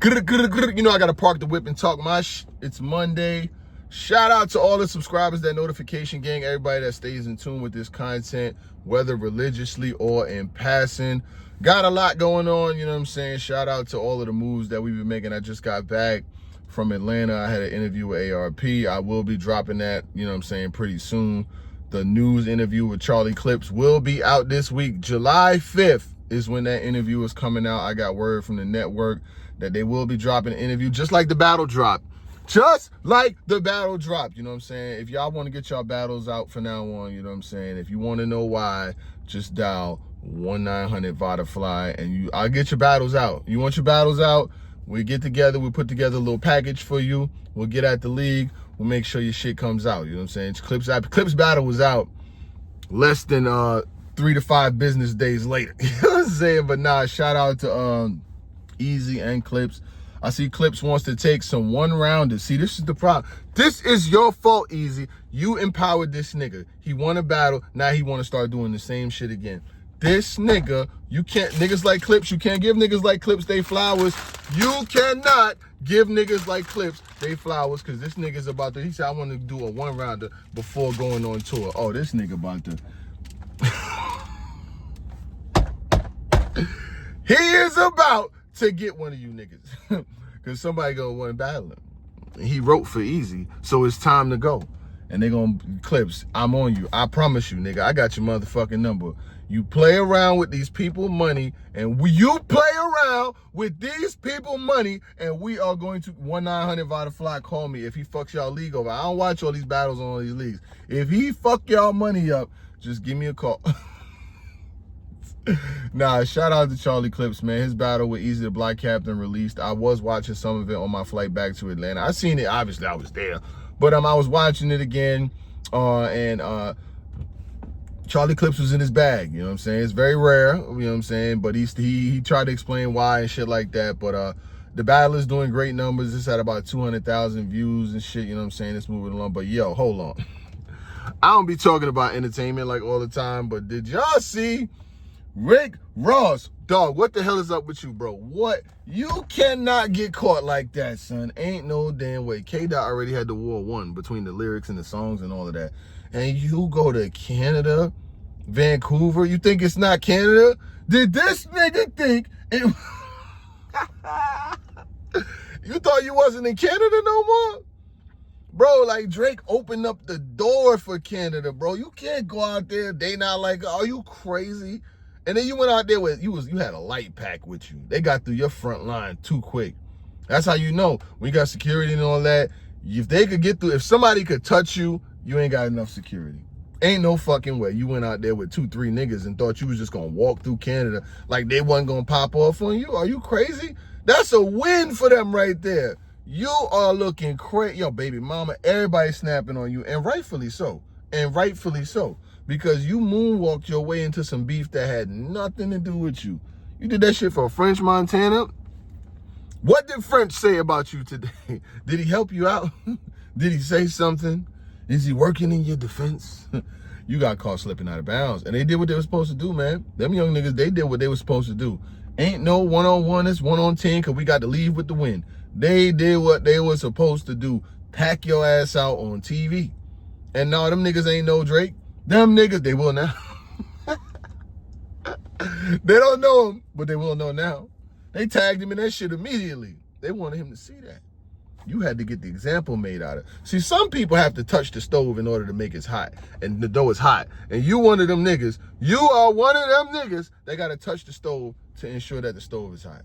You know I gotta park the whip and talk my It's Monday. Shout out to all the subscribers, that notification gang, everybody that stays in tune with this content, whether religiously or in passing. Got a lot going on, you know what I'm saying? Shout out to all of the moves that we've been making. I just got back from Atlanta. I had an interview with ARP. I will be dropping that, you know what I'm saying, pretty soon. The news interview with Charlie Clips will be out this week. July 5th is when that interview is coming out. I got word from the network that they will be dropping an interview just like the battle drop. Just like the battle drop, you know what I'm saying? If y'all want to get y'all battles out from now on, you know what I'm saying? If you want to know why, just dial 1-900-VODA-FLY and I'll get your battles out. You want your battles out? We get together, we put together a little package for you. We'll get at the league. We'll make sure your shit comes out, you know what I'm saying? Clips battle was out less than 3 to 5 business days later. You know what I'm saying? But nah, shout out to Eazy and Clips. I see Clips wants to take some one-rounders. See, this is the problem. This is your fault, Eazy. You empowered this nigga. He won a battle. Now he want to start doing the same shit again. This nigga, you can't, niggas like Clips, you can't give niggas like Clips they flowers. You cannot give niggas like Clips they flowers, because this nigga's about to, he said, I want to do a one-rounder before going on tour. Oh, this nigga about to... He is about to get one of you niggas, because somebody gonna want to battle him. He wrote for Eazy, so it's time to go. And they gonna, Clips, I'm on you. I promise you, nigga, I got your motherfucking number. You play around with these people money, and you play around with these people money, and we are going to 1-900-VODA-FLY. Call me if he fucks y'all league over. I don't watch all these battles on all these leagues. If he fuck y'all money up, just give me a call. Nah, shout out to Charlie Clips, man. His battle with Eazy the Black Captain released. I was watching some of it on my flight back to Atlanta. I seen it, obviously I was there, but I was watching it again, and Charlie Clips was in his bag, you know what I'm saying? It's very rare, you know what I'm saying? But he tried to explain why and shit like that. But the battle is doing great numbers. It's at about 200,000 views and shit, you know what I'm saying? It's moving along. But yo, hold on. I don't be talking about entertainment like all the time, but did y'all see Rick Ross? Dog, what the hell is up with you, bro? What? You cannot get caught like that, son. Ain't no damn way. K-Dot already had the war won between the lyrics and the songs and all of that. And you go to Canada, Vancouver, you think it's not Canada? Did this nigga think it... You thought you wasn't in Canada no more? Bro, like Drake opened up the door for Canada, bro. You can't go out there. They not like, are you crazy? And then you went out there with, you had a light pack with you. They got through your front line too quick. That's how you know. When you got security and all that, if they could get through, if somebody could touch you, you ain't got enough security. Ain't no fucking way. You went out there with 2-3 niggas and thought you was just gonna walk through Canada like they wasn't gonna pop off on you. Are you crazy? That's a win for them right there. You are looking crazy. Yo, baby mama, everybody snapping on you, and rightfully so. And rightfully so. Because you moonwalked your way into some beef that had nothing to do with you. You did that shit for French Montana. What did French say about you today? Did he help you out? Did he say something? Is he working in your defense? You got caught slipping out of bounds. And they did what they were supposed to do, man. Them young niggas, they did what they were supposed to do. Ain't no one-on-one, it's 1-on-10, because we got to leave with the win. They did what they were supposed to do. Pack your ass out on TV. And no, them niggas ain't no Drake. Them niggas, they will now. They don't know him, but they will know now. They tagged him in that shit immediately. They wanted him to see that. You had to get the example made out of it. See, some people have to touch the stove in order to make it hot. And the dough is hot. And you one of them niggas. You are one of them niggas that got to touch the stove to ensure that the stove is hot.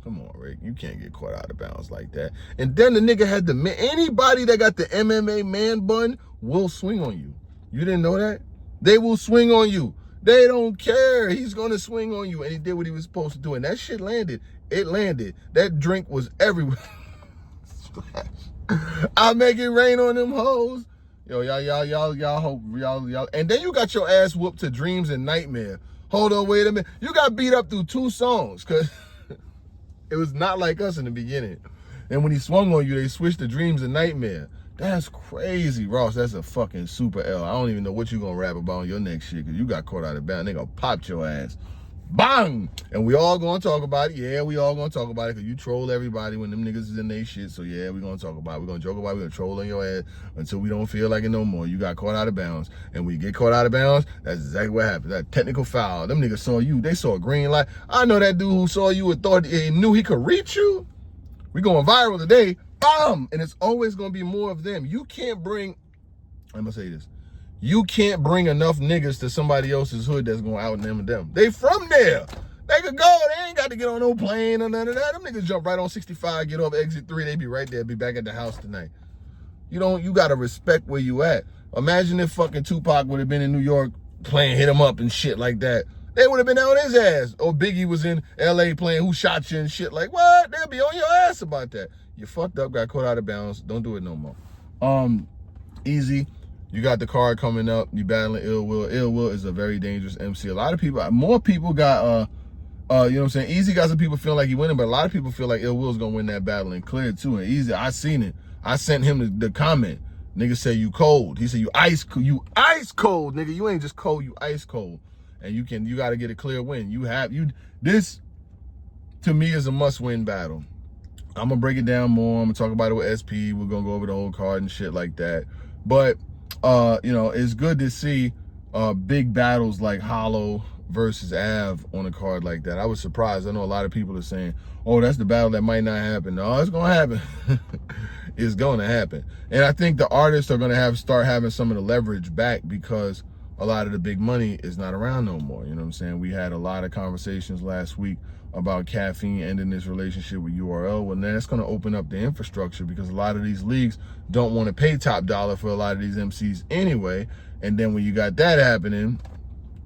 Come on, Rick. You can't get caught out of bounds like that. And then the nigga had the... Anybody that got the MMA man bun will swing on you. You didn't know that? They will swing on you. They don't care. He's going to swing on you. And he did what he was supposed to do. And that shit landed. It landed. That drink was everywhere. I'll make it rain on them hoes. Yo, y'all hope, y'all. And then you got your ass whooped to Dreams and Nightmare. Hold on, wait a minute. You got beat up through 2 songs, because it was Not Like Us in the beginning. And when he swung on you, they switched to Dreams and Nightmare. That's crazy, Ross. That's a fucking super L. I don't even know what you gonna rap about on your next shit, because you got caught out of bounds. They gonna pop your ass. Bang! And we all gonna talk about it. Yeah, we all gonna talk about it because you troll everybody when them niggas is in they shit. So yeah, we gonna talk about it. We're gonna joke about it. We're gonna troll on your ass until we don't feel like it no more. You got caught out of bounds. And when you get caught out of bounds, that's exactly what happened. That technical foul. Them niggas saw you. They saw a green light. I know that dude who saw you and thought he knew he could reach you. We going viral today. Bam! And it's always gonna be more of them. You can't bring, I'm gonna say this. You can't bring enough niggas to somebody else's hood that's gonna out them. They from there. They could go. They ain't got to get on no plane or none of that. Them niggas jump right on 65, get off exit 3. They be right there, be back at the house tonight. You got to respect where you at. Imagine if fucking Tupac would have been in New York playing Hit 'Em Up and shit like that. They would have been on his ass. Or Biggie was in LA playing Who Shot You and shit like, what? They'll be on your ass about that. You fucked up, got caught out of bounds. Don't do it no more. Eazy. You got the card coming up. You battling Ill Will. Ill Will is a very dangerous MC. A lot of people, more people got, you know what I'm saying? Eazy got some people feeling like he winning, but a lot of people feel like Ill Will's gonna win that battle and clear too. And Eazy, I seen it. I sent him the comment. Nigga said you cold. He said you ice cold, nigga. You ain't just cold, you ice cold. And you gotta get a clear win. This to me is a must-win battle. I'm gonna break it down more. I'm gonna talk about it with SP. We're gonna go over the whole card and shit like that. But it's good to see big battles like Hollow versus Av on a card like that. I was surprised. I know a lot of people are saying, oh, that's the battle that might not happen. No, it's gonna happen. It's gonna happen. And I think the artists are gonna start having some of the leverage back because a lot of the big money is not around no more. You know what I'm saying? We had a lot of conversations last week about Caffeine ending this relationship with URL. Well, now it's going to open up the infrastructure because a lot of these leagues don't want to pay top dollar for a lot of these MCs anyway. And then when you got that happening,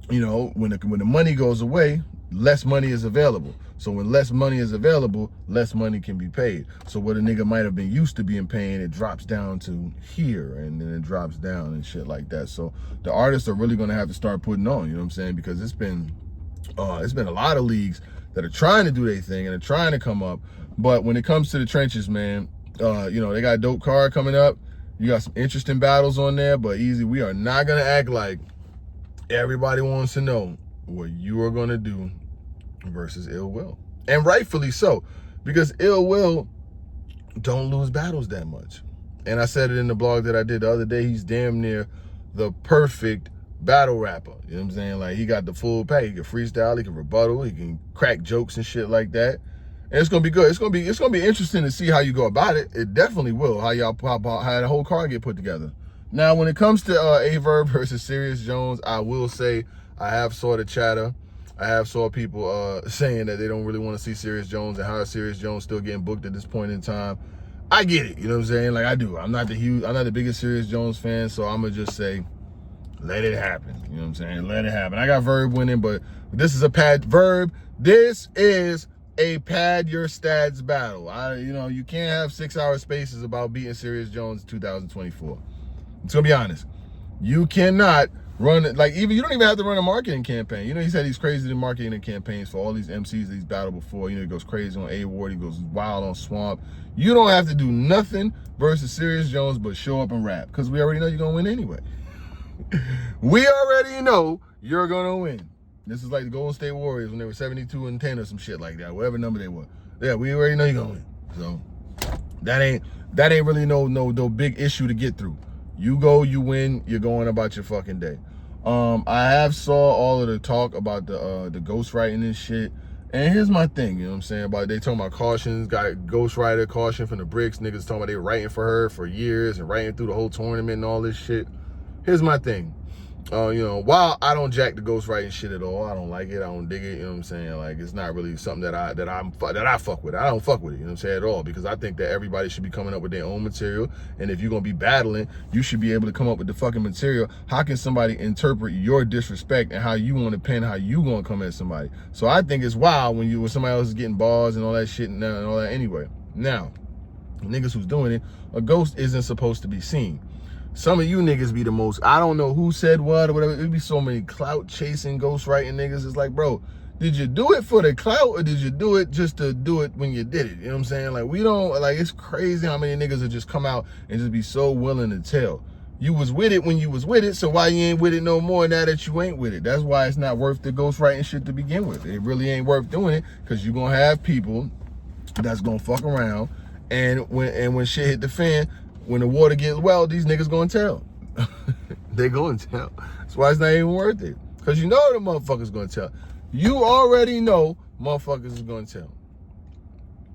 when the money goes away, less money is available. So when less money is available, less money can be paid. So what a nigga might have been used to being paying, it drops down to here, and then it drops down and shit like that. So the artists are really going to have to start putting on, you know what I'm saying? Because it's been a lot of leagues that are trying to do their thing and are trying to come up. But when it comes to the trenches, man, they got a dope card coming up. You got some interesting battles on there, but Eazy, we are not going to act like everybody wants to know what you are going to do versus Ill Will. And rightfully so, because Ill Will don't lose battles that much. And I said it in the blog that I did the other day, he's damn near the perfect battle rapper. You know what I'm saying? Like, he got the full pack. He can freestyle, he can rebuttal, he can crack jokes and shit like that. And it's gonna be good. It's gonna be interesting to see how you go about it. It definitely will. How y'all pop out, how the whole card get put together. Now, when it comes to Averb versus Serious Jones, I will say I have saw the chatter. I have saw people saying that they don't really want to see Serious Jones and how is Serious Jones still getting booked at this point in time. I get it, you know what I'm saying? Like, I do. I'm not the biggest Serious Jones fan, so I'm gonna just say, let it happen. You know what I'm saying? Let it happen. I got Verb winning, but this is a pad. Verb, this is a pad your stats battle. You can't have 6-hour spaces about beating Serious Jones in 2024. It's gonna be honest. You cannot run it like you don't even have to run a marketing campaign. He said he's crazy in marketing campaigns for all these MCs that he's battled before. He goes crazy on A-Ward, he goes wild on Swamp. You don't have to do nothing versus Serious Jones but show up and rap, because we already know you're gonna win anyway. We already know you're gonna win. This is like the Golden State Warriors when they were 72-10 or some shit like that, whatever number they were. Yeah, we already know you're gonna win. So that ain't really no big issue to get through. You go, you win, you're going about your fucking day. I have saw all of the talk about the ghostwriting and shit. And here's my thing, you know what I'm saying? They talking about cautions, got ghostwriter caution from the Bricks. Niggas talking about they writing for her for years and writing through the whole tournament and all this shit. Here's my thing. While I don't jack the ghostwriting shit at all, I don't like it, I don't dig it, you know what I'm saying? Like, it's not really something that I fuck with. I don't fuck with it, you know what I'm saying, at all, because I think that everybody should be coming up with their own material, and if you're gonna be battling, you should be able to come up with the fucking material. How can somebody interpret your disrespect and how you want to pin, how you gonna come at somebody? So I think it's wild when somebody else is getting bars and all that shit and all that anyway. Now, niggas who's doing it, a ghost isn't supposed to be seen. Some of you niggas be the most, I don't know who said what or whatever. It'd be so many clout chasing, ghostwriting niggas. It's like, bro, did you do it for the clout or did you do it just to do it when you did it? You know what I'm saying? Like, it's crazy how many niggas will just come out and just be so willing to tell. You was with it when you was with it, so why you ain't with it no more now that you ain't with it? That's why it's not worth the ghostwriting shit to begin with. It really ain't worth doing it, because you're going to have people that's going to fuck around, and when shit hit the fan, when the water gets well, these niggas going to tell. They going to tell. That's why it's not even worth it, because you know the motherfuckers going to tell. You already know motherfuckers is going to tell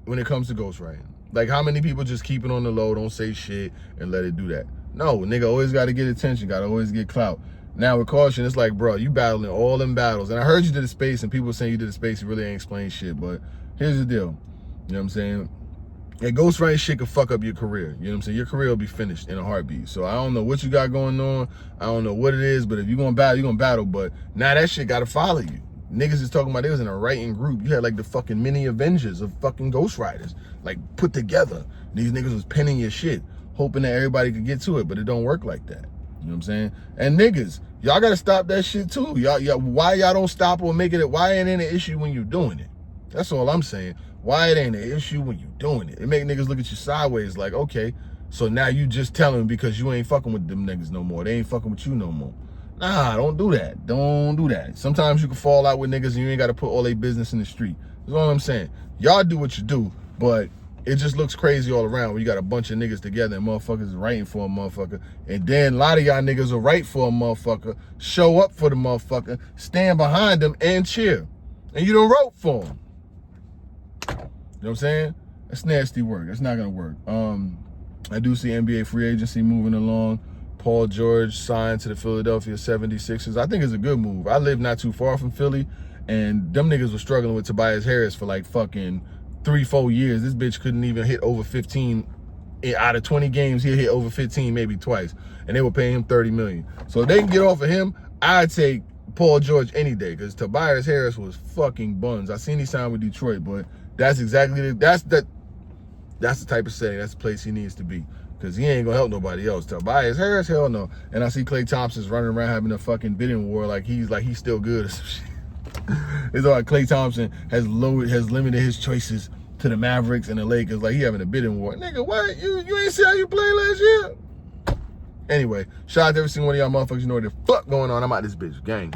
when it comes to ghostwriting. Like, how many people just keep it on the low, don't say shit, and let it do that? No, nigga always got to get attention, got to always get clout. Now, with caution, it's like, bro, you battling all them battles. And I heard you did a space, and people saying you did a space, you really ain't explain shit. But here's the deal. You know what I'm saying? That ghostwriting shit could fuck up your career. You know what I'm saying? Your career will be finished in a heartbeat. So I don't know what you got going on. I don't know what it is, but if you're going to battle, you're going to battle. But now that shit got to follow you. Niggas is talking about they was in a writing group. You had like the fucking mini Avengers of fucking ghostwriters, like put together. These niggas was penning your shit, hoping that everybody could get to it, but it don't work like that. You know what I'm saying? And niggas, y'all gotta stop that shit too. Y'all, why y'all don't stop or make it? Why it ain't an issue when you're doing it? That's all I'm saying. Why it ain't an issue when you doing it? It make niggas look at you sideways like, okay, so now you just telling because you ain't fucking with them niggas no more. They ain't fucking with you no more. Nah, don't do that. Don't do that. Sometimes you can fall out with niggas and you ain't got to put all their business in the street. That's all I'm saying. Y'all do what you do, but it just looks crazy all around when you got a bunch of niggas together and motherfuckers is writing for a motherfucker. And then a lot of y'all niggas will write for a motherfucker, show up for the motherfucker, stand behind them and cheer. And you don't wrote for them. You know what I'm saying? That's nasty work. That's not going to work. I do see NBA free agency moving along. Paul George signed to the Philadelphia 76ers. I think it's a good move. I live not too far from Philly, and them niggas were struggling with Tobias Harris for like fucking 3-4 years. This bitch couldn't even hit over 15. Out of 20 games, he'll hit over 15 maybe twice, and they were paying him $30 million. So if they can get off of him, I'd take Paul George any day, because Tobias Harris was fucking buns. I seen he signed with Detroit, but that's exactly that's the type of setting, that's the place he needs to be. Because he ain't gonna help nobody else. Tobias Harris, hell no. And I see Klay Thompson's running around having a fucking bidding war like he's still good or some shit. It's like Klay Thompson has limited his choices to the Mavericks and the Lakers, like he having a bidding war. Nigga, what? You ain't see how you played last year? Anyway, shout out to every single one of y'all motherfuckers. You know what the fuck going on. I'm out this bitch, gang.